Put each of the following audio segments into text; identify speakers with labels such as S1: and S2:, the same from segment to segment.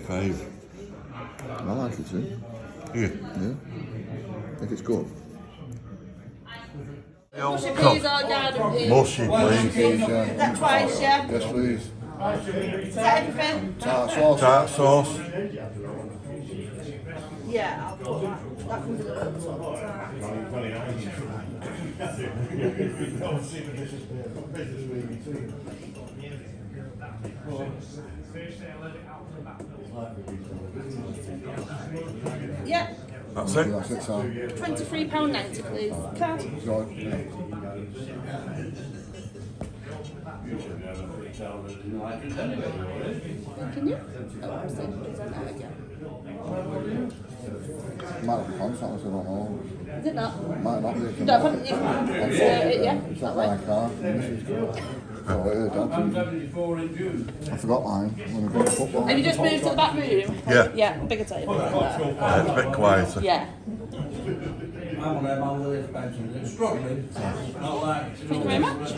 S1: fave.
S2: I like it too.
S1: Yeah.
S2: Yeah. If it's good.
S3: Mushy peas or garden peas?
S1: Mushy, please.
S2: Please, yeah.
S3: Is that twice, yeah?
S2: Yes, please.
S3: Is that everything?
S2: Tart sauce.
S1: Tart sauce.
S3: Yeah, I'll put that. That comes in a little tart. Yeah,
S1: That's it.
S2: That's it, Sam.
S3: £23.90 please. Card.
S2: Sorry.
S3: Can you? Oh, I'm saying present out again.
S2: Might be contactless, I don't know.
S3: Is it not?
S2: Might not be.
S3: No, put it, yeah,
S2: It's
S3: that
S2: not my
S3: way.
S2: car. Oh, I forgot mine when we got the football.
S3: Have you just moved to the back room?
S1: Yeah.
S3: Yeah, bigger table.
S1: It's a bit quieter.
S3: Yeah.
S4: I'm on them all the expansion. It's struggling. Not like.
S3: Thank you very much.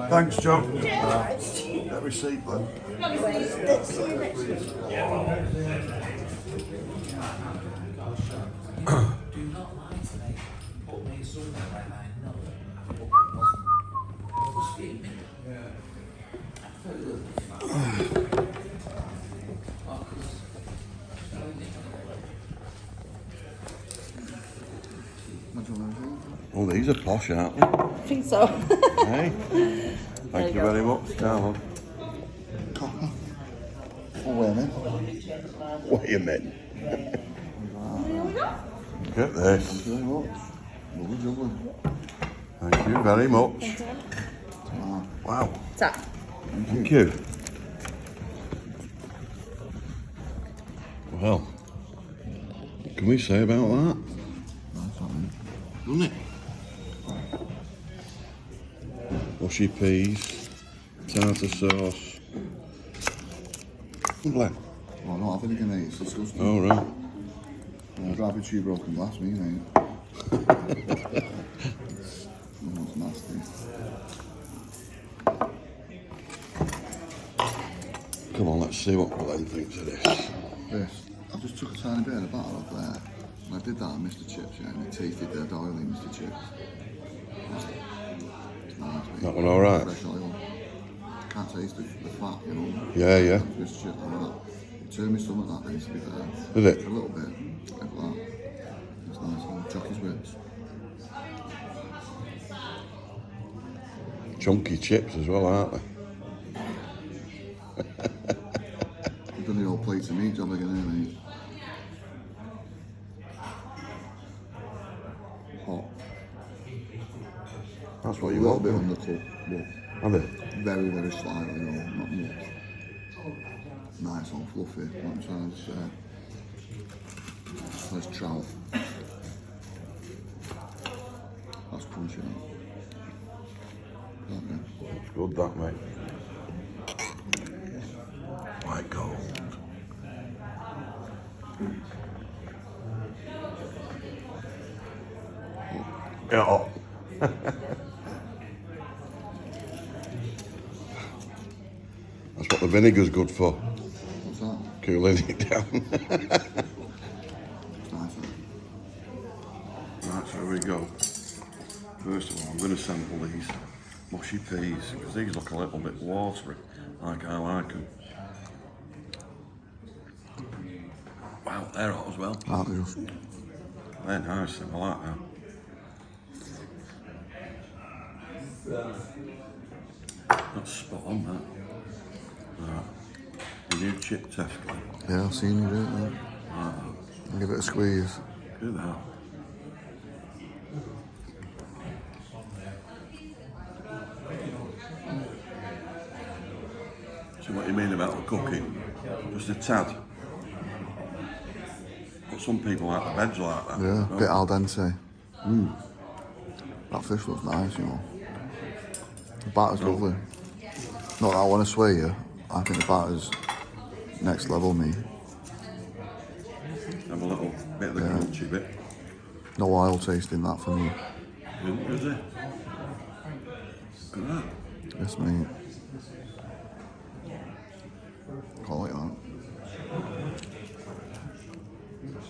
S1: Thanks, Joe. Get receipt then. Oh, these are posh, aren't they?
S3: I think so.
S1: Hey, thank you very much, Carlo.
S2: Oh, wait a minute.
S1: Wait a minute. Look at this.
S2: Thank you very much. Lovely jubbly.
S1: Thank you very much. Wow.
S3: Tap.
S1: Thank you. Well, what can we say about that?
S2: Nice one,
S1: Doesn't it? Mushy peas, tartar sauce. Lovely.
S2: Well, I'm not having it again, mate. It's disgusting.
S1: All right.
S2: I'd rather chew broken glass, me, mate. Oh, it's nasty.
S1: Come on, let's see what Glenn thinks of this.
S2: This. I just took a tiny bit of the batter off there. And I did that at Mr. Chips, yeah, and it tasted dead oily, Mr. Chips. It's nice, mate.
S1: That one all right?
S2: Fresh oil. Can't taste the fat, you know.
S1: Yeah, yeah.
S2: Mr. Chips, like that. It turned me stomach that day, to be fair.
S1: Did it?
S2: A little bit, like that. It's nice, and Jockey's bits.
S1: Chunky chips as well, aren't they?
S2: I've done the old plates of meat job again, here, mate. Hot.
S1: That's what
S2: A
S1: you
S2: little
S1: want.
S2: bit undercooked, but
S1: Have it?
S2: very, very slightly, you know, not much. Nice and fluffy, what I'm trying to say. Let's trout. That's crunchy, that. Okay.
S1: It's good, that, mate. White gold. Yeah. That's what the vinegar's good for,
S2: What's that?
S1: cooling it down.
S2: Nice, that.
S1: Right, so here we go. First of all, I'm going to sample these mushy peas because these look a little bit watery, like I like them. Wow, they're hot as well.
S2: Aren't they just?
S1: They're nice, I like that. That's spot on, that. Right. You do chip test, Glenn.
S2: Yeah, I've seen you do it, mate. Give it a squeeze.
S1: Do that. So what you mean about the cooking? Just a tad? But some people like the veg like that.
S2: Yeah,
S1: don't
S2: bit al dente. That fish looks nice, you know. The batter's lovely. Not that I want to sway you. I think the batter's next level, me.
S1: Have a little bit of the crunchy bit.
S2: No oil tasting that for me.
S1: Is it? Look at that.
S2: Yes, mate. Quite like that.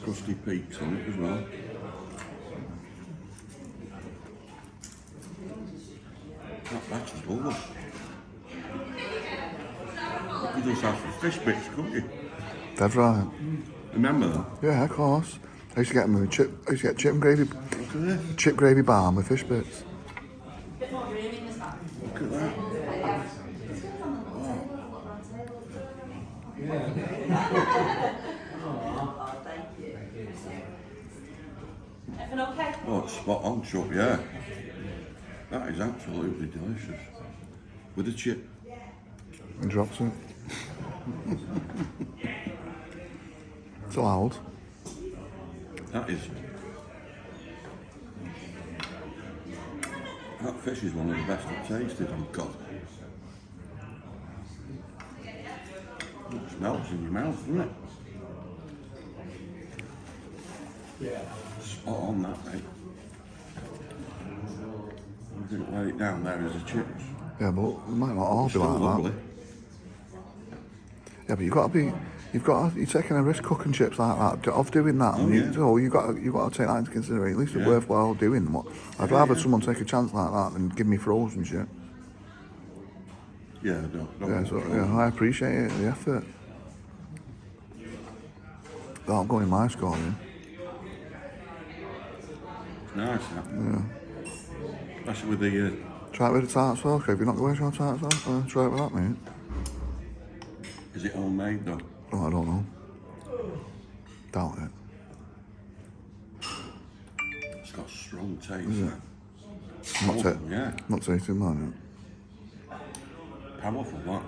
S1: crusty peaks on it as well. That batch is lovely. You could just have some fish bits, couldn't you?
S2: Dead right.
S1: Remember them?
S2: Yeah, of course. I used to get them with chip. I used to get chip and gravy,
S1: Look at this.
S2: chip gravy balm with fish bits.
S1: Look at that. Oh, it's spot on, chop, yeah. That is absolutely delicious. With a chip.
S2: And drops it. It's allowed.
S1: That is. That fish is one of the best I've tasted, oh God. It smells in your mouth, doesn't it? Spot on that, mate. I'm going to lay it down there as a chips.
S2: Yeah, but it might not all be
S1: Still
S2: like
S1: lovely.
S2: that. Yeah, but you're taking a risk cooking chips like that, of doing that.
S1: Oh, yeah.
S2: You've got to take that into consideration. At least it's
S1: Yeah.
S2: worthwhile doing. I'd rather someone take a chance like that than give me frozen shit.
S1: Yeah, don't
S2: Yeah, so I appreciate it, the effort. That'll go in my scoring.
S1: It's nice, that. Yeah. Especially with the...
S2: Try it with the tart sauce. If you're not going to try tart sauce, try it with that, mate.
S1: Is it homemade, though?
S2: Oh, I don't know. Doubt it.
S1: It's got strong taste.
S2: Is it?
S1: Powerful, yeah.
S2: Not tasting mine.
S1: Powerful, that.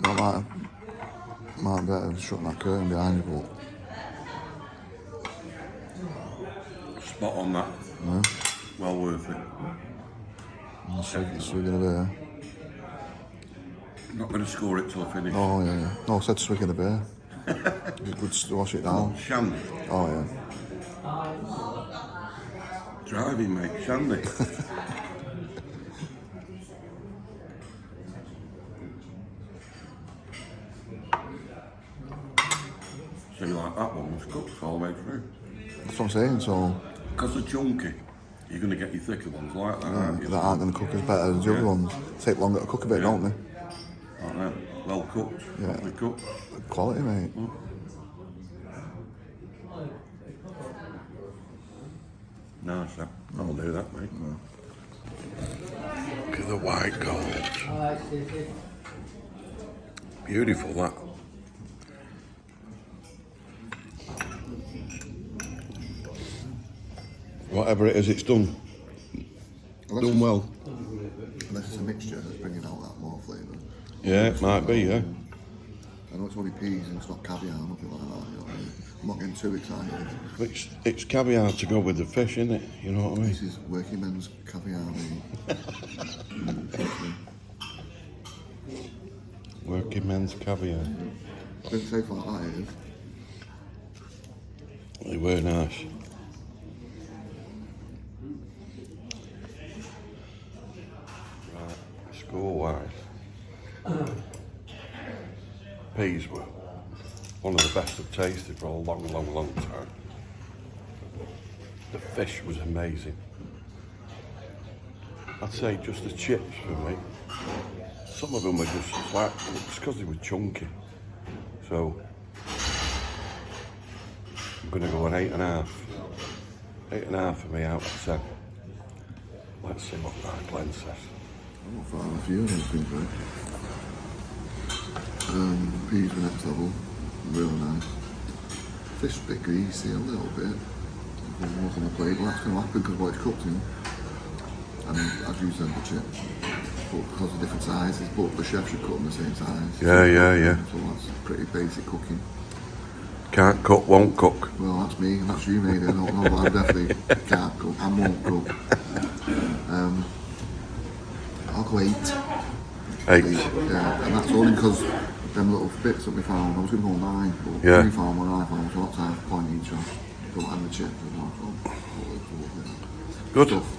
S2: I might better shut that curtain behind you, but
S1: Spot on that.
S2: yeah.
S1: Well worth it.
S2: Swig in a beer.
S1: I'm not going to score it till I finish.
S2: Oh yeah. No, I said swig in a beer. It's good to wash it down.
S1: Shandy.
S2: Oh yeah.
S1: Driving, mate. Shandy. So you like that one was cooked all the way through?
S2: That's what I'm saying. So
S1: Because they're chunky, you're going to get your thicker ones like that, aren't you?
S2: that aren't going to cook as better as the other ones. Take longer to cook a bit, don't they?
S1: Like that. Well cooked.
S2: Yeah.
S1: Properly cooked.
S2: Quality, mate.
S1: Nice, that. I'll do that, mate. Look at the white gold. Beautiful, that. Whatever it is, it's done. Done well.
S2: Unless it's a mixture that's bringing out that more flavour.
S1: Yeah, it might be, yeah.
S2: I know it's only peas and it's not caviar, nothing like that. You know what I mean? I'm not getting too excited.
S1: It's caviar to go with the fish, isn't it? You know what I mean?
S2: This is working men's caviar, mate.
S1: Working men's caviar.
S2: Don't say like that, it is.
S1: They were nice. Right, score-wise, peas were one of the best I've tasted for a long time. The fish was amazing. I'd say just the chips for me. Some of them were just flat, it's because they were chunky. So, I'm going to go an 8.5. 8.5 for me out of 10. Let's see what that Glenn says.
S2: I'm not far off you, I don't think, right? Peas were next level. Real nice. Fish a bit greasy, a little bit. There's more on the plate, but that's going to happen because what it's cooked in. And I'd use them for chips. But because of different sizes, but the chef should cut them the same size.
S1: Yeah.
S2: So that's pretty basic cooking.
S1: Can't cook, won't cook.
S2: Well, that's me, and that's you, maybe. I don't know, but I definitely can't cook and won't cook. I'll go 8.
S1: 8.
S2: Yeah, and that's only because them little bits that we found. I was going to go 9, but
S1: Yeah.
S2: we found one I found, so that's half a point each one. And the chips as well. So,
S1: Good.
S2: Stuff.